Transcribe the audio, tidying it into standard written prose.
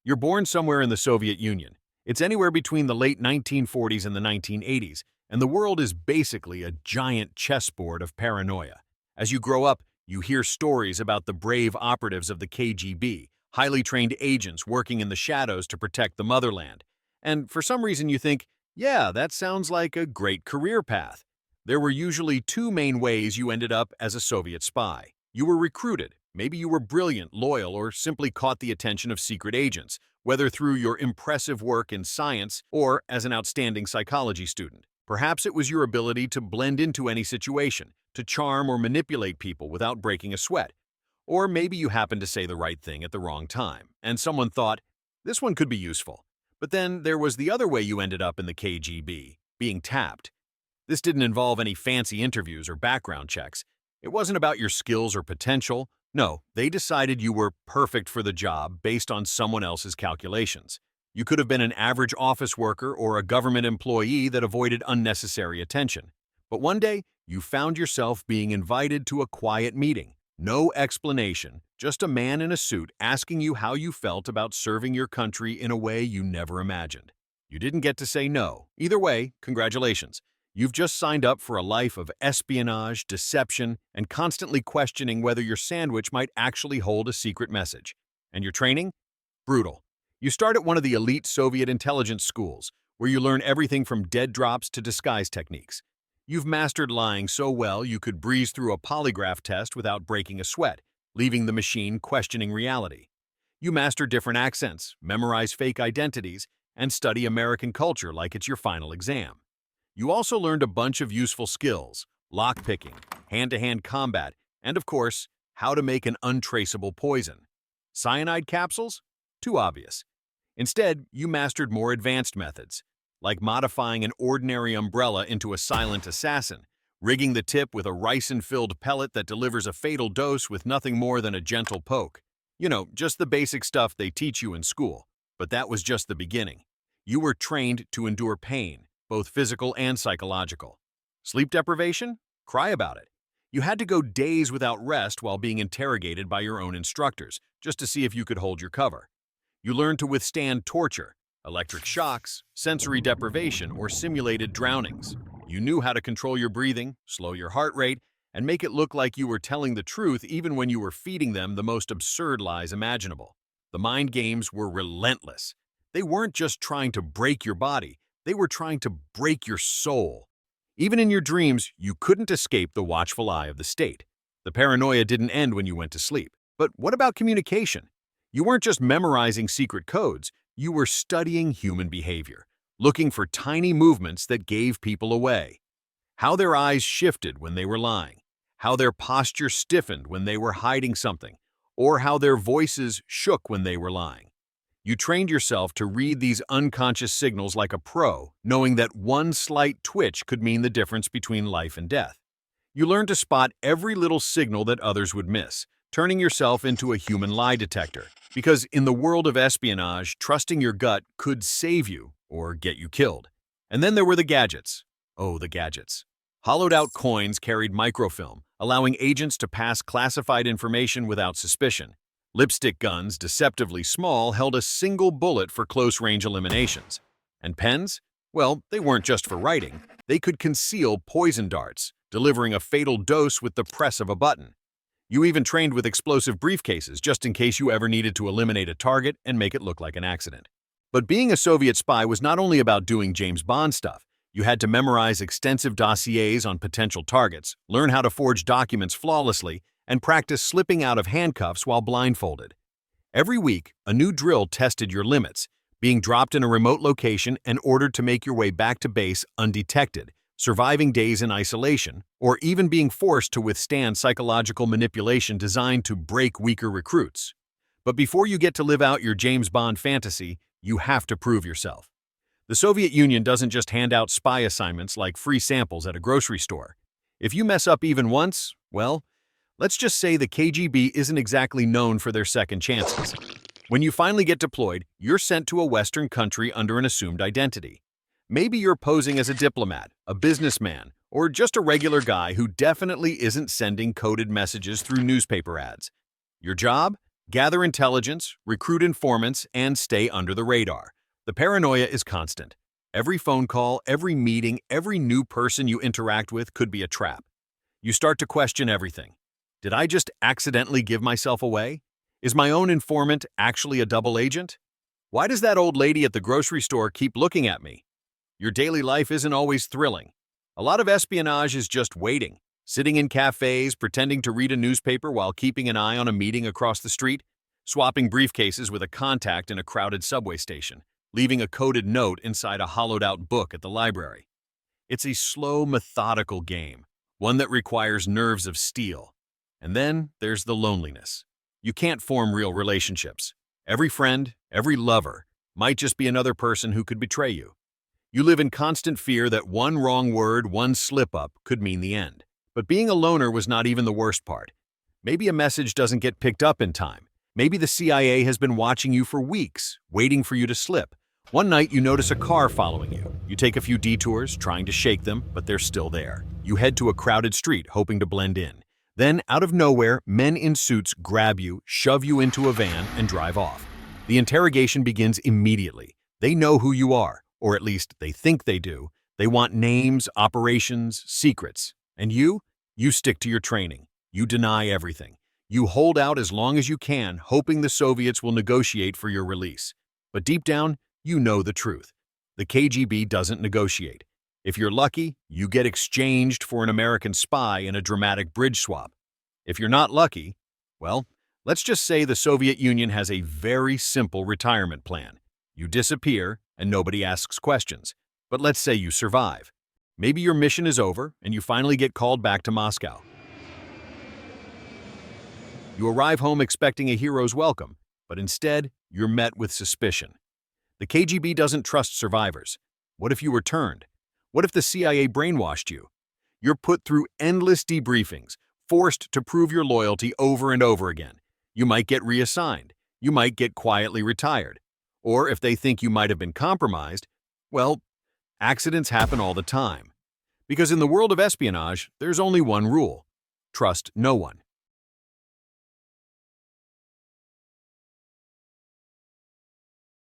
You're born somewhere in the Soviet Union. It's anywhere between the late 1940s and the 1980s, and the world is basically a giant chessboard of paranoia. As you grow up, you hear stories about the brave operatives of the KGB, highly trained agents working in the shadows to protect the motherland. And for some reason you think, yeah, that sounds like a great career path. There were usually two main ways you ended up as a Soviet spy. You were recruited. Maybe you were brilliant, loyal, or simply caught the attention of secret agents, whether through your impressive work in science or as an outstanding psychology student. Perhaps it was your ability to blend into any situation, to charm or manipulate people without breaking a sweat. Or maybe you happened to say the right thing at the wrong time, and someone thought, this one could be useful. But then there was the other way you ended up in the KGB, being tapped. This didn't involve any fancy interviews or background checks. It wasn't about your skills or potential. No, they decided you were perfect for the job based on someone else's calculations. You could have been an average office worker or a government employee that avoided unnecessary attention. But one day, you found yourself being invited to a quiet meeting. No explanation, just a man in a suit asking you how you felt about serving your country in a way you never imagined. You didn't get to say no. Either way, congratulations. You've just signed up for a life of espionage, deception, and constantly questioning whether your sandwich might actually hold a secret message. And your training? Brutal. You start at one of the elite Soviet intelligence schools, where you learn everything from dead drops to disguise techniques. You've mastered lying so well you could breeze through a polygraph test without breaking a sweat, leaving the machine questioning reality. You master different accents, memorize fake identities, and study American culture like it's your final exam. You also learned a bunch of useful skills: lockpicking, hand-to-hand combat, and of course, how to make an untraceable poison. Cyanide capsules? Too obvious. Instead, you mastered more advanced methods, like modifying an ordinary umbrella into a silent assassin, rigging the tip with a ricin-filled pellet that delivers a fatal dose with nothing more than a gentle poke. You know, just the basic stuff they teach you in school. But that was just the beginning. You were trained to endure pain, both physical and psychological. Sleep deprivation? Cry about it. You had to go days without rest while being interrogated by your own instructors, just to see if you could hold your cover. You learned to withstand torture, electric shocks, sensory deprivation, or simulated drownings. You knew how to control your breathing, slow your heart rate, and make it look like you were telling the truth even when you were feeding them the most absurd lies imaginable. The mind games were relentless. They weren't just trying to break your body, they were trying to break your soul. Even in your dreams, you couldn't escape the watchful eye of the state. The paranoia didn't end when you went to sleep. But what about communication? You weren't just memorizing secret codes, you were studying human behavior, looking for tiny movements that gave people away. How their eyes shifted when they were lying, how their posture stiffened when they were hiding something, or how their voices shook when they were lying. You trained yourself to read these unconscious signals like a pro, knowing that one slight twitch could mean the difference between life and death. You learned to spot every little signal that others would miss, turning yourself into a human lie detector. Because in the world of espionage, trusting your gut could save you or get you killed. And then there were the gadgets. Oh, the gadgets. Hollowed-out coins carried microfilm, allowing agents to pass classified information without suspicion. Lipstick guns, deceptively small, held a single bullet for close-range eliminations. And pens? Well, they weren't just for writing. They could conceal poison darts, delivering a fatal dose with the press of a button. You even trained with explosive briefcases just in case you ever needed to eliminate a target and make it look like an accident. But being a Soviet spy was not only about doing James Bond stuff. You had to memorize extensive dossiers on potential targets, learn how to forge documents flawlessly, and practice slipping out of handcuffs while blindfolded. Every week, a new drill tested your limits, being dropped in a remote location and ordered to make your way back to base undetected, surviving days in isolation, or even being forced to withstand psychological manipulation designed to break weaker recruits. But before you get to live out your James Bond fantasy, you have to prove yourself. The Soviet Union doesn't just hand out spy assignments like free samples at a grocery store. If you mess up even once, well, let's just say the KGB isn't exactly known for their second chances. When you finally get deployed, you're sent to a Western country under an assumed identity. Maybe you're posing as a diplomat, a businessman, or just a regular guy who definitely isn't sending coded messages through newspaper ads. Your job? Gather intelligence, recruit informants, and stay under the radar. The paranoia is constant. Every phone call, every meeting, every new person you interact with could be a trap. You start to question everything. Did I just accidentally give myself away? Is my own informant actually a double agent? Why does that old lady at the grocery store keep looking at me? Your daily life isn't always thrilling. A lot of espionage is just waiting, sitting in cafes, pretending to read a newspaper while keeping an eye on a meeting across the street, swapping briefcases with a contact in a crowded subway station, leaving a coded note inside a hollowed-out book at the library. It's a slow, methodical game, one that requires nerves of steel. And then there's the loneliness. You can't form real relationships. Every friend, every lover, might just be another person who could betray you. You live in constant fear that one wrong word, one slip-up, could mean the end. But being a loner was not even the worst part. Maybe a message doesn't get picked up in time. Maybe the CIA has been watching you for weeks, waiting for you to slip. One night you notice a car following you. You take a few detours, trying to shake them, but they're still there. You head to a crowded street, hoping to blend in. Then, out of nowhere, men in suits grab you, shove you into a van, and drive off. The interrogation begins immediately. They know who you are, or at least they think they do. They want names, operations, secrets. And you stick to your training. You deny everything. You hold out as long as you can, hoping the Soviets will negotiate for your release. But deep down, you know the truth. The KGB doesn't negotiate. If you're lucky, you get exchanged for an American spy in a dramatic bridge swap. If you're not lucky, well, let's just say the Soviet Union has a very simple retirement plan. You disappear, and nobody asks questions. But let's say you survive. Maybe your mission is over, and you finally get called back to Moscow. You arrive home expecting a hero's welcome, but instead, you're met with suspicion. The KGB doesn't trust survivors. What if you were turned? What if the CIA brainwashed you? You're put through endless debriefings, forced to prove your loyalty over and over again. You might get reassigned. You might get quietly retired. Or if they think you might have been compromised, well, accidents happen all the time. Because in the world of espionage, there's only one rule: trust no one.